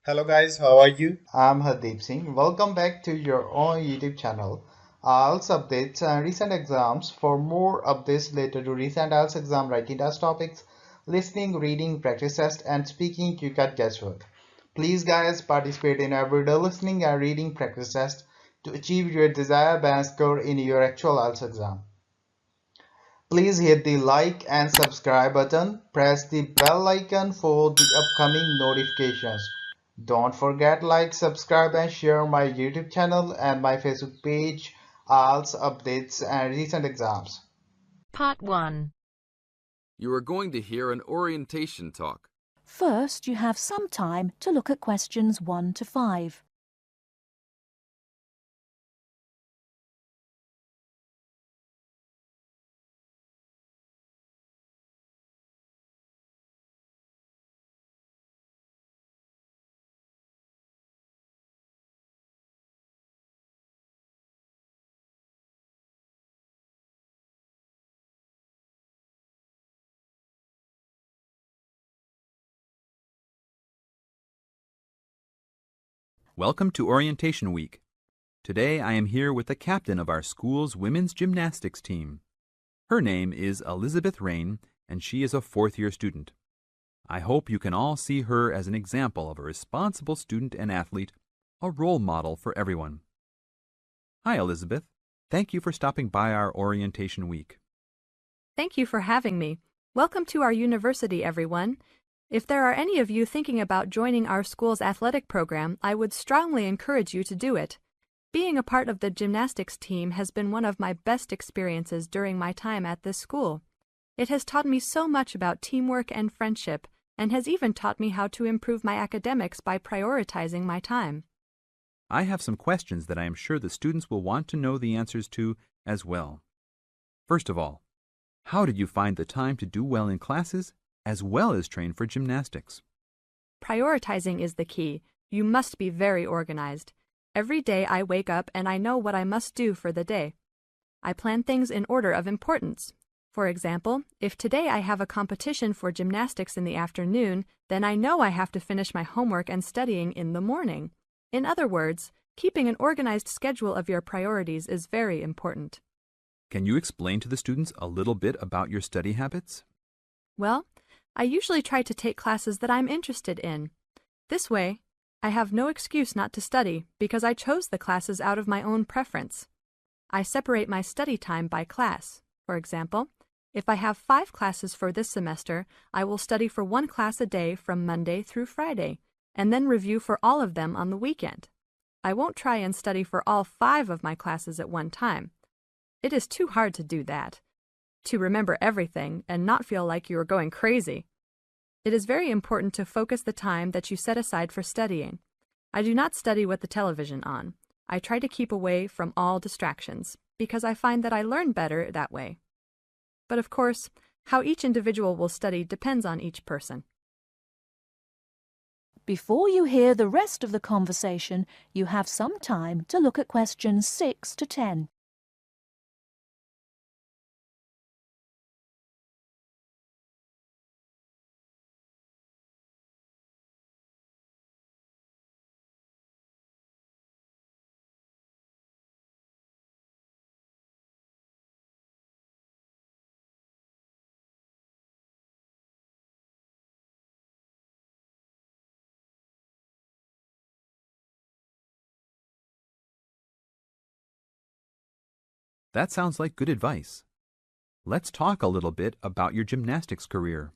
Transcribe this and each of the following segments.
Hello guys, how are you? I'm Hardeep Singh. Welcome back to your own YouTube channel. IELTS updates and recent exams. For more updates related to recent IELTS exam writing test topics, listening, reading, practice test, and speaking, you can guesswork. Please, guys, participate in everyday listening and reading practice test to achieve your desired band score in your actual IELTS exam. Please hit the like and subscribe button. Press the bell icon for the upcoming notifications. Don't forget like, subscribe and share my YouTube channel and my Facebook page, IELTS updates and recent exams. Part 1. You are going to hear an orientation talk. First, you have some time to look at questions 1 to 5. Welcome to Orientation Week. Today I am here with the captain of our school's women's gymnastics team. Her name is Elizabeth Rain, and she is a fourth-year student. I hope you can all see her as an example of a responsible student and athlete, a role model for everyone. Hi, Elizabeth. Thank you for stopping by our Orientation Week. Thank you for having me. Welcome to our university, everyone. If there are any of you thinking about joining our school's athletic program, I would strongly encourage you to do it. Being a part of the gymnastics team has been one of my best experiences during my time at this school. It has taught me so much about teamwork and friendship, and has even taught me how to improve my academics by prioritizing my time. I have some questions that I am sure the students will want to know the answers to as well. First of all, how did you find the time to do well in classes as well as train for gymnastics? Prioritizing is the key. You must be very organized. Every day I wake up and I know what I must do for the day. I plan things in order of importance. For example, if today I have a competition for gymnastics in the afternoon, then I know I have to finish my homework and studying in the morning. In other words, keeping an organized schedule of your priorities is very important. Can you explain to the students a little bit about your study habits? Well, I usually try to take classes that I'm interested in. This way, I have no excuse not to study because I chose the classes out of my own preference. I separate my study time by class. For example, if I have 5 classes for this semester, I will study for 1 class a day from Monday through Friday, and then review for all of them on the weekend. I won't try and study for all 5 of my classes at one time. It is too hard to do that, to remember everything and not feel like you are going crazy. It is very important to focus the time that you set aside for studying. I do not study with the television on. I try to keep away from all distractions, because I find that I learn better that way. But of course, how each individual will study depends on each person. Before you hear the rest of the conversation, you have some time to look at questions 6 to 10. That sounds like good advice. Let's talk a little bit about your gymnastics career.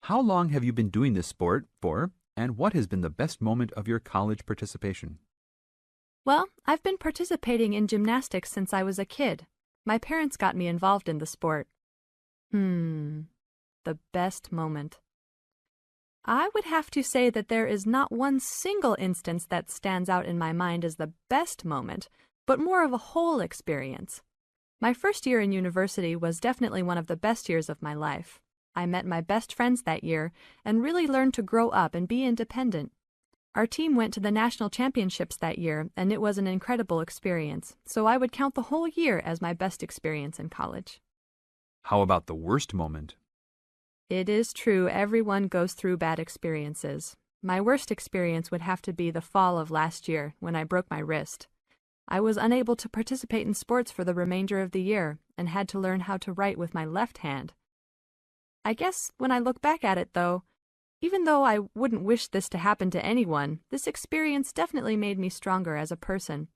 How long have you been doing this sport for, and what has been the best moment of your college participation? Well, I've been participating in gymnastics since I was a kid. My parents got me involved in the sport. The best moment. I would have to say that there is not one single instance that stands out in my mind as the best moment, but more of a whole experience. My first year in university was definitely one of the best years of my life. I met my best friends that year and really learned to grow up and be independent. Our team went to the national championships that year, and it was an incredible experience, so I would count the whole year as my best experience in college. How about the worst moment? It is true everyone goes through bad experiences. My worst experience would have to be the fall of last year when I broke my wrist. I was unable to participate in sports for the remainder of the year and had to learn how to write with my left hand. I guess when I look back at it, though, even though I wouldn't wish this to happen to anyone, this experience definitely made me stronger as a person.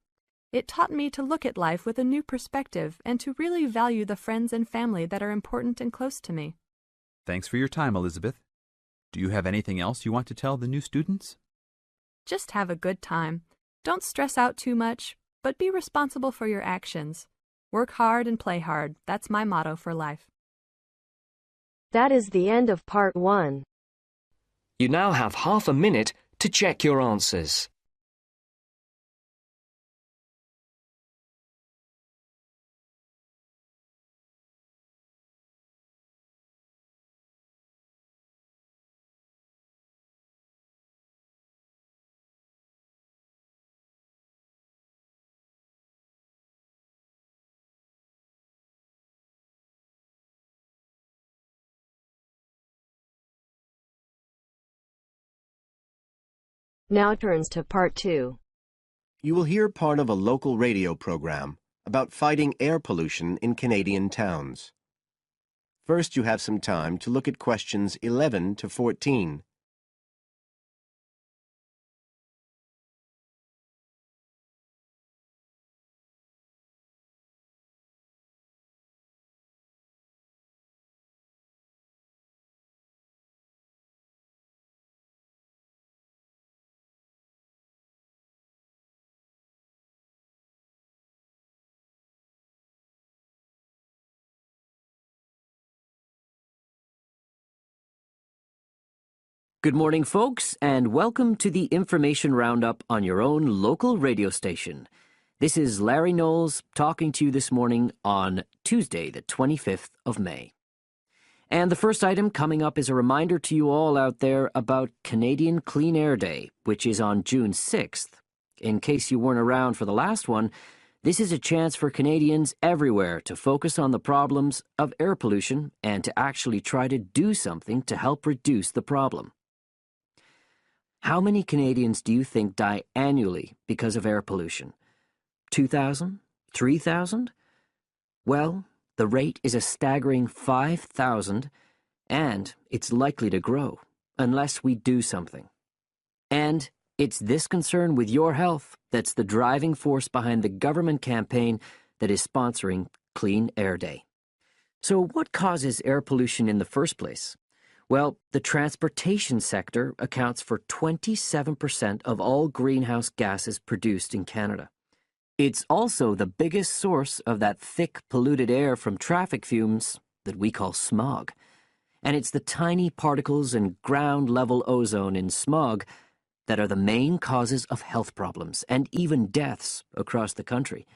It taught me to look at life with a new perspective and to really value the friends and family that are important and close to me. Thanks for your time, Elizabeth. Do you have anything else you want to tell the new students? Just have a good time. Don't stress out too much, but be responsible for your actions. Work hard and play hard. That's my motto for life. That is the end of part 1. You now have half a minute to check your answers. Now turns to part 2. You will hear part of a local radio program about fighting air pollution in Canadian towns. First, you have some time to look at questions 11 to 14. Good morning, folks, and welcome to the information roundup on your own local radio station. This is Larry Knowles talking to you this morning on Tuesday, the 25th of May. And the first item coming up is a reminder to you all out there about Canadian Clean Air Day, which is on June 6th. In case you weren't around for the last one, this is a chance for Canadians everywhere to focus on the problems of air pollution and to actually try to do something to help reduce the problem. How many Canadians do you think die annually because of air pollution? 2,000? 3,000? Well, the rate is a staggering 5,000, and it's likely to grow unless we do something. And it's this concern with your health that's the driving force behind the government campaign that is sponsoring Clean Air Day. So what causes air pollution in the first place? Well, the transportation sector accounts for 27% of all greenhouse gases produced in Canada. It's also the biggest source of that thick, polluted air from traffic fumes that we call smog. And it's the tiny particles and ground-level ozone in smog that are the main causes of health problems and even deaths across the country.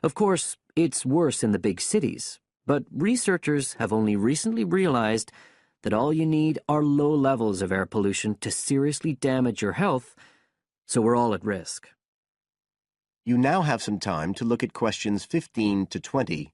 Of course, it's worse in the big cities, but researchers have only recently realized that all you need are low levels of air pollution to seriously damage your health, so we're all at risk. You now have some time to look at questions 15 to 20.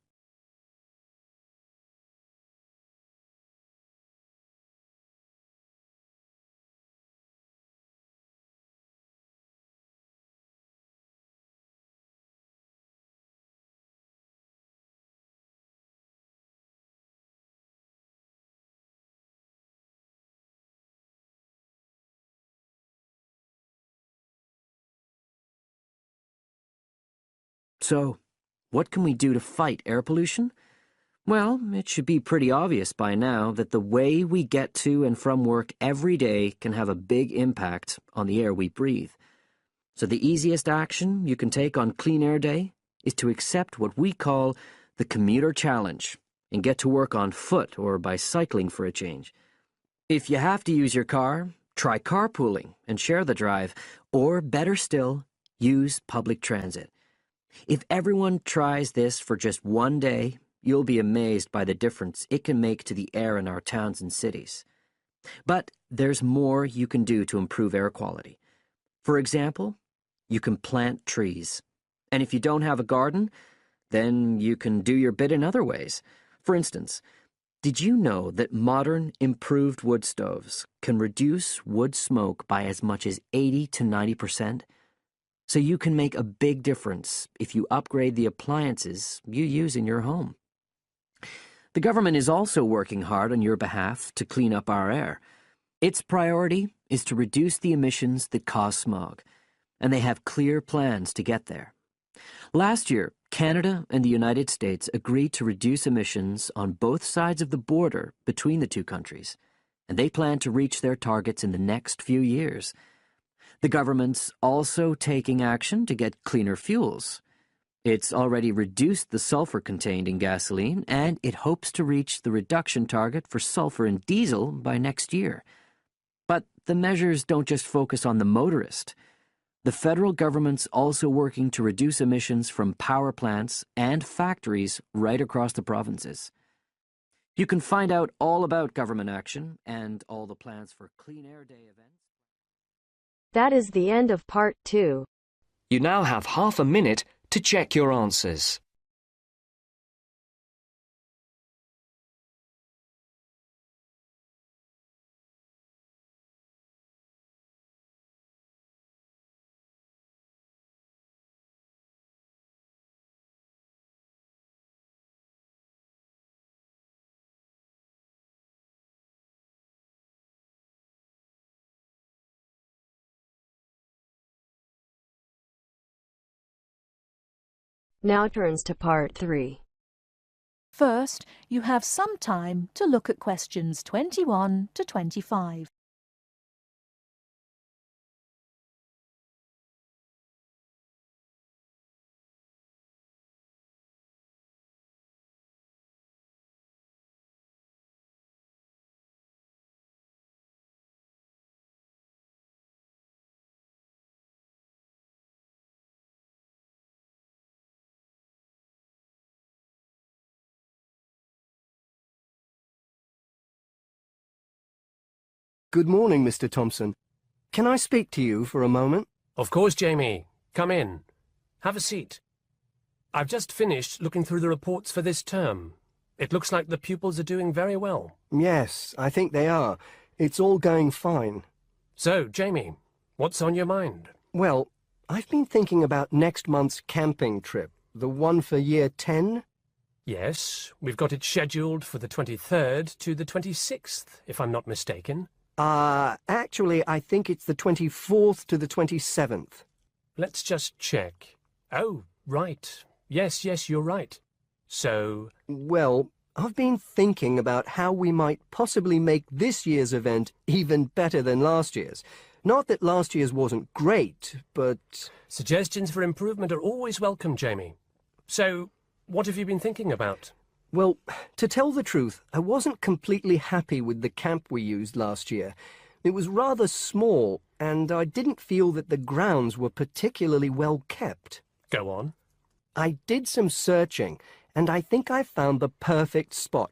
So, what can we do to fight air pollution? Well, it should be pretty obvious by now that the way we get to and from work every day can have a big impact on the air we breathe. So the easiest action you can take on Clean Air Day is to accept what we call the commuter challenge and get to work on foot or by cycling for a change. If you have to use your car, try carpooling and share the drive, or better still, use public transit. If everyone tries this for just one day, you'll be amazed by the difference it can make to the air in our towns and cities. But there's more you can do to improve air quality. For example, you can plant trees. And if you don't have a garden, then you can do your bit in other ways. For instance, Did you know that modern, improved wood stoves can reduce wood smoke by as much as 80 to 90%? So you can make a big difference if you upgrade the appliances you use in your home. The government is also working hard on your behalf to clean up our air. Its priority is to reduce the emissions that cause smog, and they have clear plans to get there. Last year, Canada and the United States agreed to reduce emissions on both sides of the border between the two countries, and they plan to reach their targets in the next few years. The government's also taking action to get cleaner fuels. It's already reduced the sulfur contained in gasoline, and it hopes to reach the reduction target for sulfur in diesel by next year. But the measures don't just focus on the motorist. The federal government's also working to reduce emissions from power plants and factories right across the provinces. You can find out all about government action and all the plans for Clean Air Day events. That is the end of part 2. You now have half a minute to check your answers. Now turns to part 3. First, you have some time to look at questions 21 to 25. Good morning, Mr. Thompson. Can I speak to you for a moment? Of course, Jamie. Come in. Have a seat. I've just finished looking through the reports for this term. It looks like the pupils are doing very well. Yes, I think they are. It's all going fine. So, Jamie, what's on your mind? Well, I've been thinking about next month's camping trip, the one for Year 10. Yes, we've got it scheduled for the 23rd to the 26th, if I'm not mistaken. Actually, I think it's the 24th to the 27th. Let's just check. Oh, right. Yes, you're right. So... Well, I've been thinking about how we might possibly make this year's event even better than last year's. Not that last year's wasn't great, but... Suggestions for improvement are always welcome, Jamie. So, what have you been thinking about? Well, to tell the truth, I wasn't completely happy with the camp we used last year. It was rather small, and I didn't feel that the grounds were particularly well kept. Go on. I did some searching, and I think I found the perfect spot.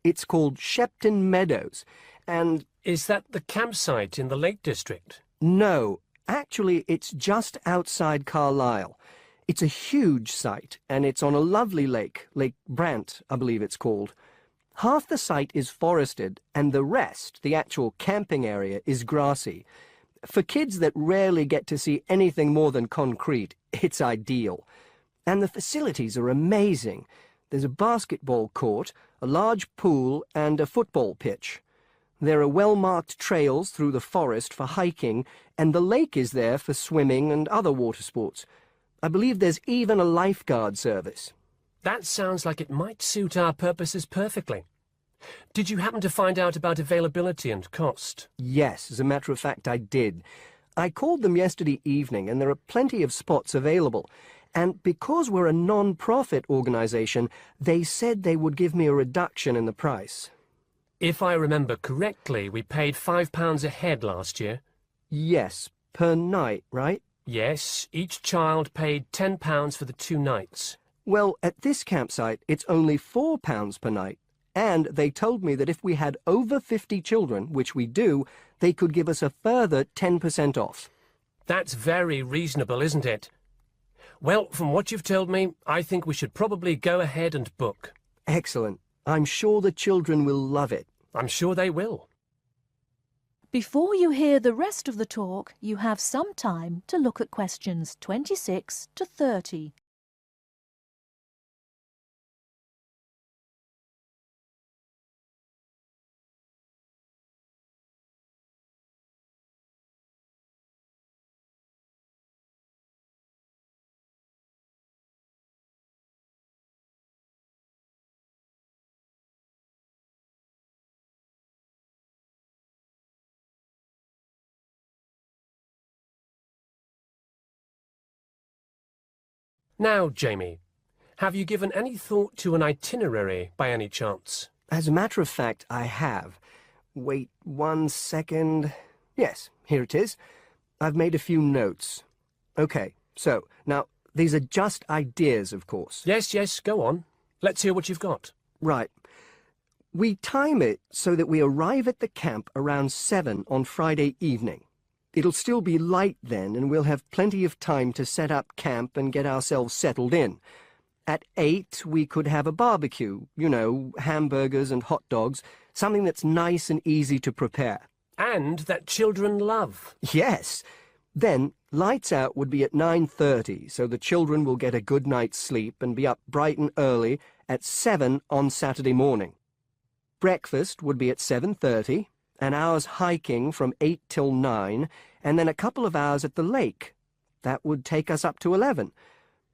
It's called Shepton Meadows, and... Is that the campsite in the Lake District? No, actually it's just outside Carlisle. It's a huge site, and it's on a lovely lake, Lake Brant, I believe it's called. Half the site is forested, and the rest, the actual camping area, is grassy. For kids that rarely get to see anything more than concrete, it's ideal. And the facilities are amazing. There's a basketball court, a large pool, and a football pitch. There are well-marked trails through the forest for hiking, and the lake is there for swimming and other water sports. I believe there's even a lifeguard service. That sounds like it might suit our purposes perfectly. Did you happen to find out about availability and cost? Yes, as a matter of fact, I did. I called them yesterday evening, and there are plenty of spots available. And because we're a non-profit organization, they said they would give me a reduction in the price. If I remember correctly, we paid £5 a head last year. Yes, per night, right? Yes, each child paid £10 for the 2 nights. Well, at this campsite, it's only £4 per night. And they told me that if we had over 50 children, which we do, they could give us a further 10% off. That's very reasonable, isn't it? Well, from what you've told me, I think we should probably go ahead and book. Excellent. I'm sure the children will love it. I'm sure they will. Before you hear the rest of the talk, you have some time to look at questions 26 to 30. Now, Jamie, have you given any thought to an itinerary by any chance? As a matter of fact, I have. Wait 1 second. Yes, here it is. I've made a few notes. Okay, so, now, these are just ideas, of course. Yes, go on. Let's hear what you've got. Right. We time it so that we arrive at the camp around 7 on Friday evening. It'll still be light then, and we'll have plenty of time to set up camp and get ourselves settled in. At 8, we could have a barbecue, you know, hamburgers and hot dogs, something that's nice and easy to prepare. And that children love. Yes. Then, lights out would be at 9:30, so the children will get a good night's sleep and be up bright and early at 7 on Saturday morning. Breakfast would be at 7:30, an hour's hiking from 8 till 9, and then a couple of hours at the lake. That would take us up to 11.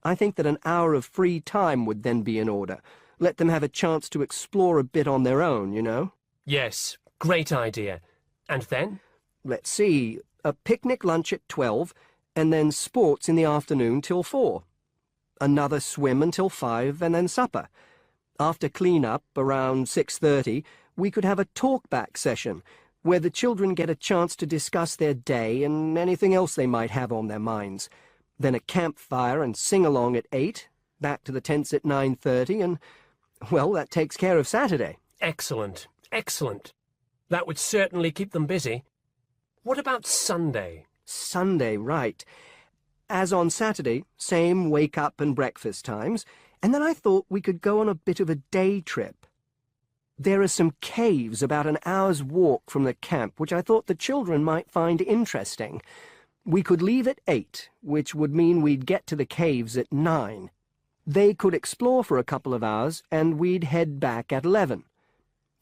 I think that an hour of free time would then be in order. Let them have a chance to explore a bit on their own, you know? Yes, great idea. And then? Let's see, a picnic lunch at 12, and then sports in the afternoon till 4. Another swim until 5, and then supper. After clean-up, around 6:30, we could have a talk-back session, where the children get a chance to discuss their day and anything else they might have on their minds. Then a campfire and sing-along at 8, back to the tents at 9:30, and, well, that takes care of Saturday. Excellent, excellent. That would certainly keep them busy. What about Sunday? Sunday, right. As on Saturday, same wake-up and breakfast times, and then I thought we could go on a bit of a day trip. There are some caves about an hour's walk from the camp, which I thought the children might find interesting. We could leave at 8, which would mean we'd get to the caves at 9. They could explore for a couple of hours, and we'd head back at 11.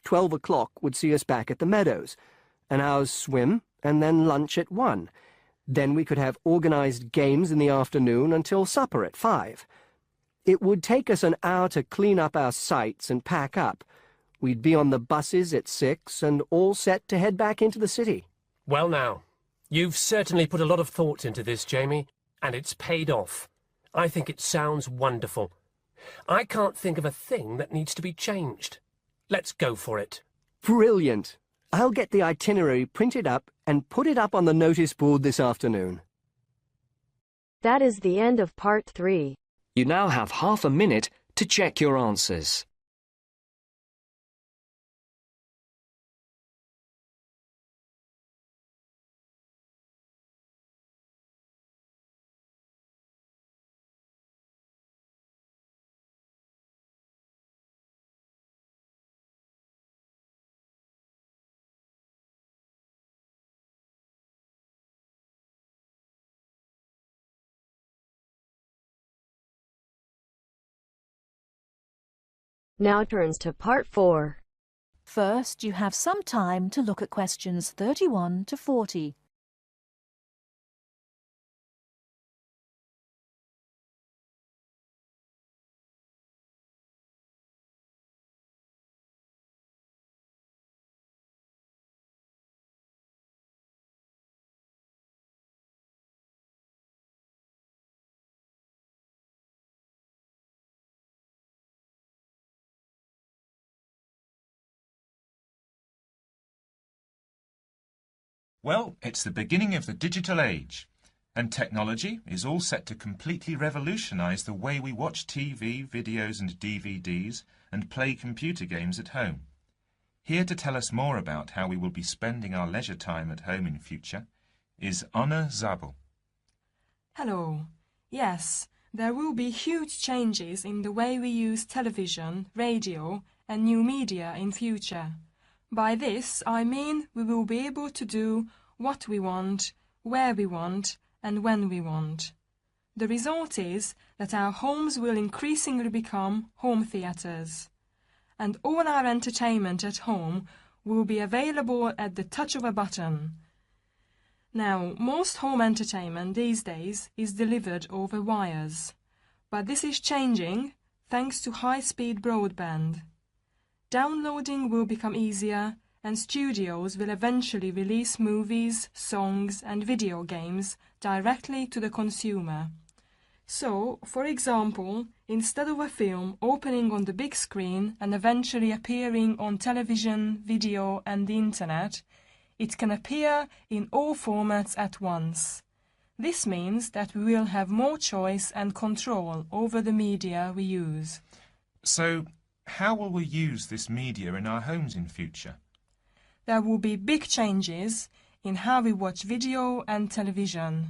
12 o'clock would see us back at the meadows. An hour's swim, and then lunch at 1. Then we could have organized games in the afternoon until supper at 5. It would take us an hour to clean up our sites and pack up. We'd be on the buses at 6 and all set to head back into the city. Well now, you've certainly put a lot of thought into this, Jamie, and it's paid off. I think it sounds wonderful. I can't think of a thing that needs to be changed. Let's go for it. Brilliant. I'll get the itinerary printed up and put it up on the notice board this afternoon. That is the end of part 3. You now have half a minute to check your answers. Now turns to part 4. First, you have some time to look at questions 31 to 40. Well, it's the beginning of the digital age, and technology is all set to completely revolutionize the way we watch TV, videos and DVDs and play computer games at home. Here to tell us more about how we will be spending our leisure time at home in future is Anna Zabel. Hello. Yes, there will be huge changes in the way we use television, radio and new media in future. By this, I mean we will be able to do what we want, where we want, and when we want. The result is that our homes will increasingly become home theatres, and all our entertainment at home will be available at the touch of a button. Now, most home entertainment these days is delivered over wires, but this is changing thanks to high-speed broadband. Downloading will become easier, and studios will eventually release movies, songs, and video games directly to the consumer. So, for example, instead of a film opening on the big screen and eventually appearing on television, video, and the internet, it can appear in all formats at once. This means that we will have more choice and control over the media we use. So, how will we use this media in our homes in future? There will be big changes in how we watch video and television.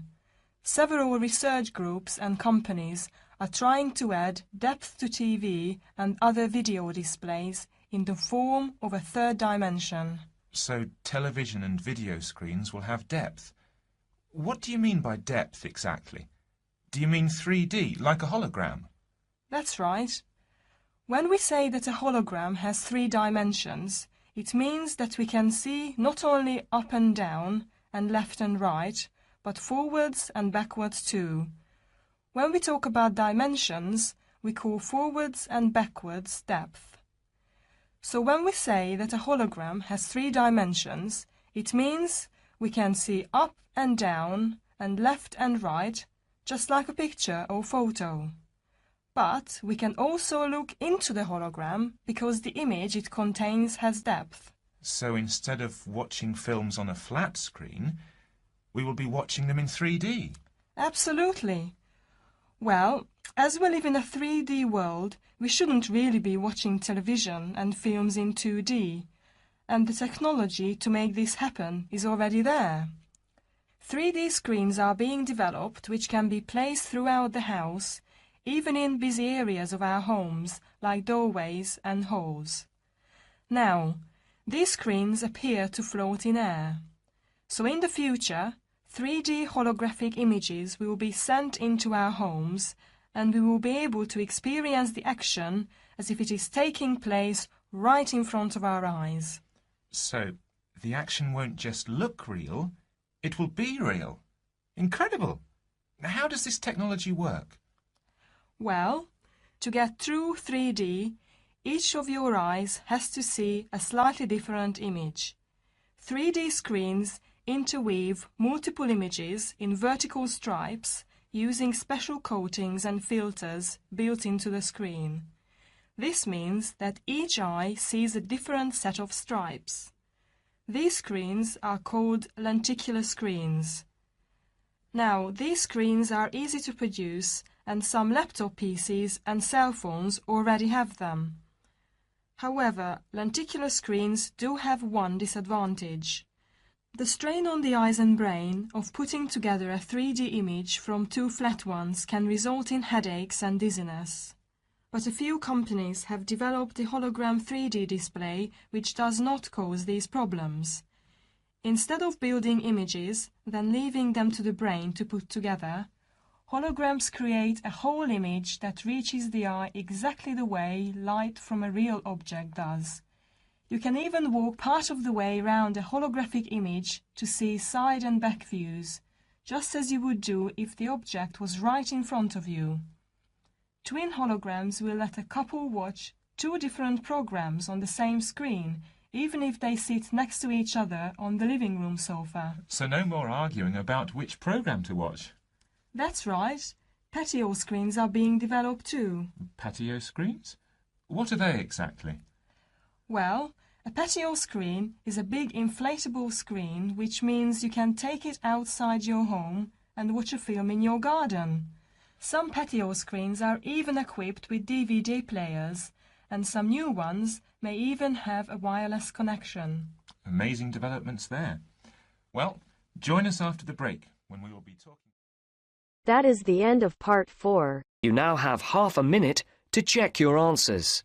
Several research groups and companies are trying to add depth to TV and other video displays in the form of a third dimension. So television and video screens will have depth. What do you mean by depth exactly? Do you mean 3D, like a hologram? That's right. When we say that a hologram has 3 dimensions, it means that we can see not only up and down and left and right, but forwards and backwards too. When we talk about dimensions, we call forwards and backwards depth. So when we say that a hologram has 3 dimensions, it means we can see up and down and left and right, just like a picture or photo. But we can also look into the hologram because the image it contains has depth. So instead of watching films on a flat screen, we will be watching them in 3D. Absolutely. Well, as we live in a 3D world, we shouldn't really be watching television and films in 2D, and the technology to make this happen is already there. 3D screens are being developed which can be placed throughout the house, even in busy areas of our homes, like doorways and halls. Now, these screens appear to float in air. So in the future, 3D holographic images will be sent into our homes, and we will be able to experience the action as if it is taking place right in front of our eyes. So, the action won't just look real, it will be real. Incredible! How does this technology work? Well, to get true 3D, each of your eyes has to see a slightly different image. 3D screens interweave multiple images in vertical stripes using special coatings and filters built into the screen. This means that each eye sees a different set of stripes. These screens are called lenticular screens. Now, these screens are easy to produce, and some laptop PCs and cell phones already have them. However, lenticular screens do have one disadvantage. The strain on the eyes and brain of putting together a 3D image from 2 flat ones can result in headaches and dizziness. But a few companies have developed a hologram 3D display which does not cause these problems. Instead of building images, then leaving them to the brain to put together, holograms create a whole image that reaches the eye exactly the way light from a real object does. You can even walk part of the way around a holographic image to see side and back views, just as you would do if the object was right in front of you. Twin holograms will let a couple watch 2 different programs on the same screen, even if they sit next to each other on the living room sofa. So no more arguing about which program to watch. That's right. Patio screens are being developed too. Patio screens? What are they exactly? Well, a patio screen is a big inflatable screen, which means you can take it outside your home and watch a film in your garden. Some patio screens are even equipped with DVD players, and some new ones may even have a wireless connection. Amazing developments there. Well, join us after the break when we will be talking. That is the end of part 4. You now have half a minute to check your answers.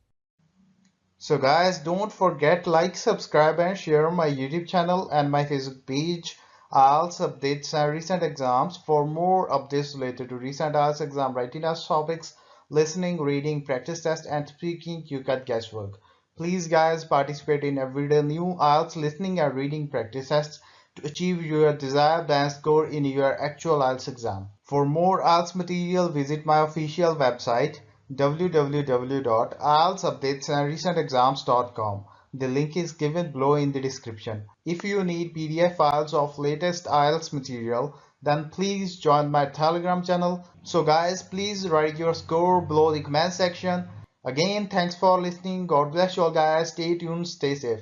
So guys, don't forget like, subscribe and share my YouTube channel and my Facebook page, IELTS updates and recent exams. For more updates related to recent IELTS exam writing test topics, listening, reading, practice test and speaking, you can guesswork. Please guys, participate in everyday new IELTS listening and reading practice tests to achieve your desired band score in your actual IELTS exam. For more IELTS material, visit my official website www.ieltsupdatesandrecentexams.com. The link is given below in the description. If you need PDF files of latest IELTS material, then please join my Telegram channel. So guys, please write your score below the comment section. Again, thanks for listening. God bless you all guys. Stay tuned, stay safe.